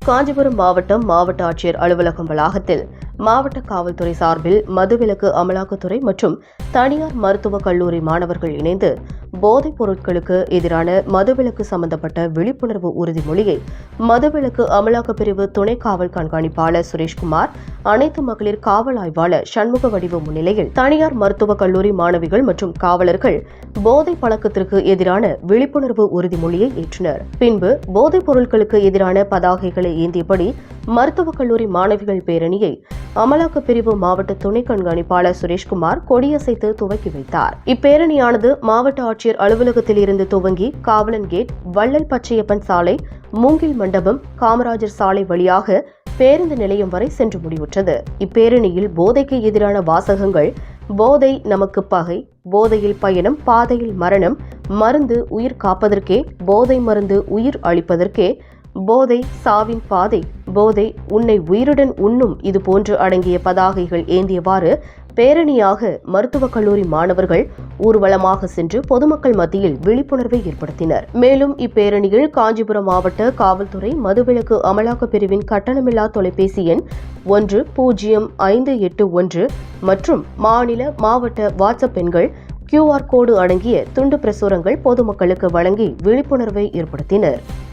காஞ்சிபுரம் மாவட்ட ஆட்சியர் அலுவலகம் வளாகத்தில் மாவட்ட காவல்துறை சார்பில் மதுவிலக்கு அமலாக்கத்துறை மற்றும் தனியார் மருத்துவக் கல்லூரி மாணவர்கள் இணைந்து போதைப் பொருட்களுக்கு எதிரான மதுவிலக்கு சம்பந்தப்பட்ட விழிப்புணர்வு உறுதிமொழியை மதுவிலக்கு அமலாக்கப் பிரிவு துணை காவல் கண்காணிப்பாளர் சுரேஷ்குமார், அனைத்து மகளிர் காவல் ஆய்வாளர் சண்முக வடிவு முன்னிலையில் தனியார் மருத்துவக் கல்லூரி மாணவிகள் மற்றும் காவலர்கள் போதைப் பழக்கத்திற்கு எதிரான விழிப்புணர்வு உறுதிமொழியை ஏற்றனர். பின்பு போதைப் பொருட்களுக்கு எதிரான பதாகைகளை ஏந்தியபடி மருத்துவக் கல்லூரி மாணவிகள் பேரணியை அமலாக்கப் பிரிவு மாவட்ட துணை கண்காணிப்பாளர் சுரேஷ்குமார் கொடியசைத்து துவக்கி வைத்தார். இப்பேரணியானது மாவட்ட ஆட்சியர் அலுவலகத்தில் இருந்து துவங்கி காவலன் கேட், வள்ளல் பச்சையப்பன் சாலை, மூங்கில் மண்டபம், காமராஜர் சாலை வழியாக பேருந்து நிலையம் வரை சென்று முடிவுற்றது. இப்பேரணியில் போதைக்கு எதிரான வாசகங்கள் போதை நமக்கு பகை, போதையில் பயணம், பாதையில் மரணம், மருந்து உயிர் காப்பதற்கே, போதை மருந்து உயிர் அளிப்பதற்கே, போதை சாவின் பாதை, போதை உன்னை உயிருடன் உண்ணும், இதுபோன்று அடங்கிய பதாகைகள் ஏந்தியவாறு பேரணியாக மருத்துவக் கல்லூரி மாணவர்கள் ஊர்வலமாக சென்று பொதுமக்கள் மத்தியில் விழிப்புணர்வை ஏற்படுத்தினர். மேலும் இப்பேரணியில் காஞ்சிபுரம் மாவட்ட காவல்துறை மதுவிலக்கு அமலாக்கப் பிரிவின் கட்டணமில்லா தொலைபேசி எண் 10581 மற்றும் மாநில மாவட்ட வாட்ஸ்அப் எண்கள், QR கோடு அடங்கிய துண்டு பிரசுரங்கள் பொதுமக்களுக்கு வழங்கி விழிப்புணர்வை ஏற்படுத்தினர்.